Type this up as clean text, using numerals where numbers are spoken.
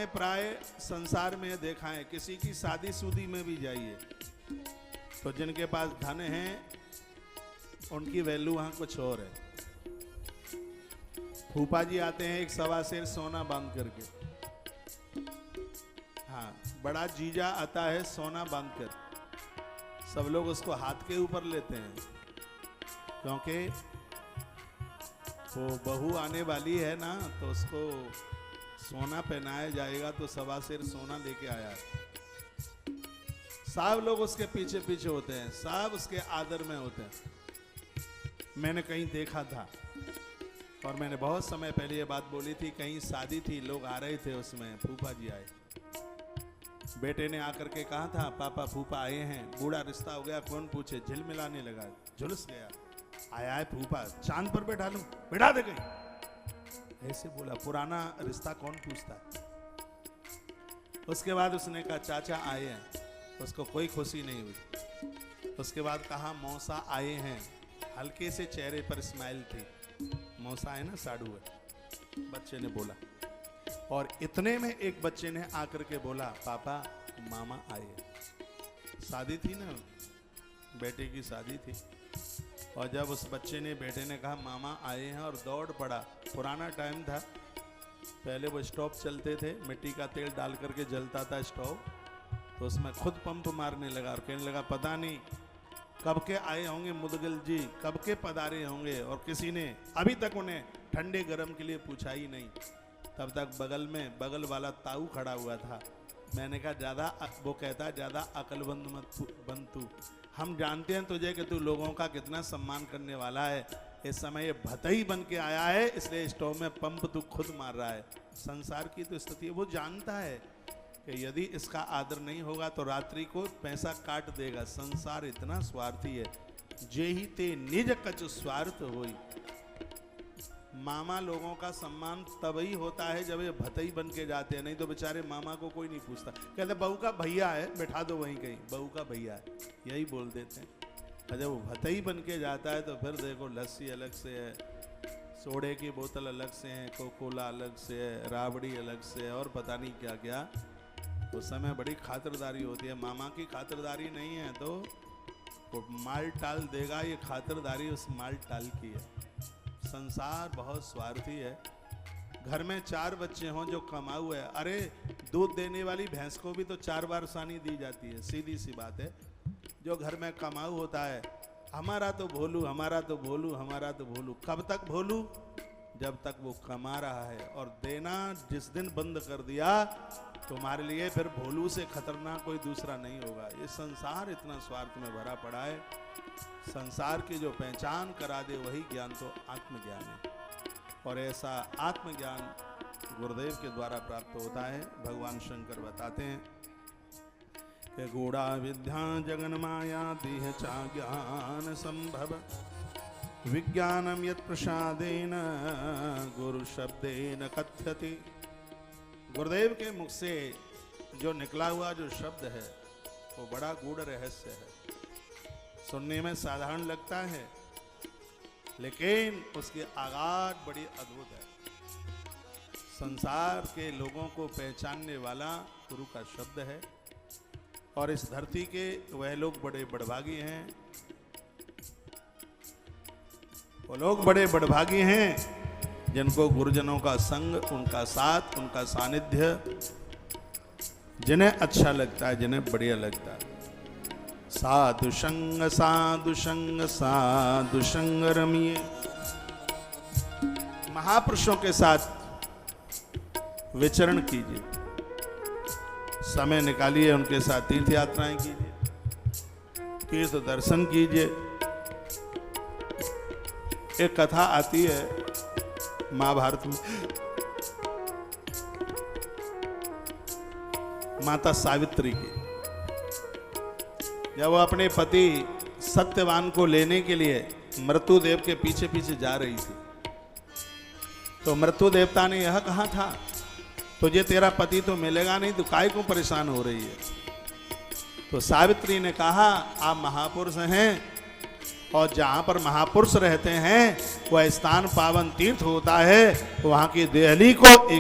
प्राय संसार में देखा है, किसी की शादी शुदी में भी जाइए तो जिनके पास धन है उनकी वैल्यू वहां कुछ और है। फूफा जी आते हैं एक सवा सेर सोना बांध करके, हाँ बड़ा जीजा आता है सोना बांध कर, सब लोग उसको हाथ के ऊपर लेते हैं क्योंकि वो बहू आने वाली है ना, तो उसको सोना पहनाया जाएगा, तो सवा सेर सोना लेके आया है। सब लोग उसके पीछे पीछे होते हैं, सब उसके आदर में होते हैं। मैंने कहीं देखा था और मैंने बहुत समय पहले ये बात बोली थी, कहीं शादी थी, लोग आ रहे थे, उसमें फूफा जी आए, बेटे ने आकर के कहा था पापा फूफा आए हैं, बूढ़ा रिश्ता हो गया, कौन पूछे, झिलमिलाने लगा, झुलस गया, आया है फूफा, चांद पर बैठा लूं, बैठा दे गई, ऐसे बोला, पुराना रिश्ता कौन पूछता है। उसके बाद उसने कहा चाचा आए हैं, उसको कोई खुशी नहीं हुई। उसके बाद कहा मौसा आए हैं, हल्के से चेहरे पर स्माइल थी, मौसा है ना साधु है, बच्चे ने बोला। और इतने में एक बच्चे ने आकर के बोला पापा मामा आए हैं। शादी थी ना, बेटे की शादी थी, और जब उस बच्चे ने, बेटे ने कहा मामा आए हैं और दौड़ पड़ा। पुराना टाइम था, पहले वो स्टोव चलते थे, मिट्टी का तेल डाल करके जलता था स्टोव, तो उसमें खुद पंप मारने लगा और कहने लगा पता नहीं कब के आए होंगे मुदगल जी, कब के पधारे होंगे, और किसी ने अभी तक उन्हें ठंडे गर्म के लिए पूछा ही नहीं। तब तक बगल में बगल वाला ताऊ खड़ा हुआ था। मैंने कहा ज़्यादा, वो कहता ज़्यादा अकलमंद मत बन तू, हम जानते हैं तुझे कि तू लोगों का कितना सम्मान करने वाला है, इस समय ये भतई बन के आया है, इसलिए स्टोव में पंप तू खुद मार रहा है। संसार की तो स्थिति है, वो जानता है कि यदि इसका आदर नहीं होगा तो रात्रि को पैसा काट देगा। संसार इतना स्वार्थी है, जे ही ते निज कच स्वार्थ होई। मामा लोगों का सम्मान तभी होता है जब ये भतई बन के जाते हैं, नहीं तो बेचारे मामा को कोई नहीं पूछता, कहते बहू का भैया है बैठा दो वहीं कहीं, बहू का भैया है, यही बोल देते हैं। और जब वो भतई बन के जाता है तो फिर देखो लस्सी अलग से है, सोडे की बोतल अलग से है, कोकोला अलग से है, राबड़ी अलग से है, और पता नहीं क्या क्या। उस समय बड़ी खातिरदारी होती है, मामा की खातिरदारी नहीं है तो वो माल टाल देगा, ये खातिरदारी उस माल टाल की है। संसार बहुत स्वार्थी है। घर में 4 बच्चे हों जो कमाऊ है, अरे दूध देने वाली भैंस को भी तो 4 बार सानी दी जाती है, सीधी सी बात है। जो घर में कमाऊ होता है, हमारा तो भोलू, हमारा तो भोलू, हमारा तो भोलू, कब तक भोलू? जब तक वो कमा रहा है, और देना जिस दिन बंद कर दिया तुम्हारे लिए फिर भोलू से खतरनाक कोई दूसरा नहीं होगा। ये संसार इतना स्वार्थ में भरा पड़ा है। संसार की जो पहचान करा दे वही ज्ञान तो आत्मज्ञान है, और ऐसा आत्मज्ञान गुरुदेव के द्वारा प्राप्त होता है। भगवान शंकर बताते हैं कि गूढ़ा विद्या जगन माया देह चा ज्ञान संभव, विज्ञानम यत् प्रसादेन गुरु शब्देन कथ्यति। गुरुदेव के मुख से जो निकला हुआ जो शब्द है वो बड़ा गूढ़ रहस्य है, सुनने में साधारण लगता है लेकिन उसकी आगाज बड़ी अद्भुत है। संसार के लोगों को पहचानने वाला गुरु का शब्द है, और इस धरती के वह लोग बड़े बड़भागी हैं, वो लोग बड़े बड़भागी हैं जिनको गुरुजनों का संग, उनका साथ, उनका सानिध्य जिन्हें अच्छा लगता है, जिन्हें बढ़िया लगता है। साधु संग साधु संग साधु संग रमिए। महापुरुषों के साथ विचरण कीजिए, समय निकालिए, उनके साथ तीर्थ यात्राएं कीजिए, तीर्थ दर्शन कीजिए। एक कथा आती है महाभारत में, माता सावित्री की। जब वो अपने पति सत्यवान को लेने के लिए मृत्युदेव के पीछे पीछे जा रही थी, तो मृत्यु देवता ने यह कहा था तुझे तेरा पति तो मिलेगा नहीं, तो काहे को परेशान हो रही है। तो सावित्री ने कहा आप महापुरुष हैं, और जहाँ पर महापुरुष रहते हैं वह स्थान पावन तीर्थ होता है, वहाँ की देहली को एक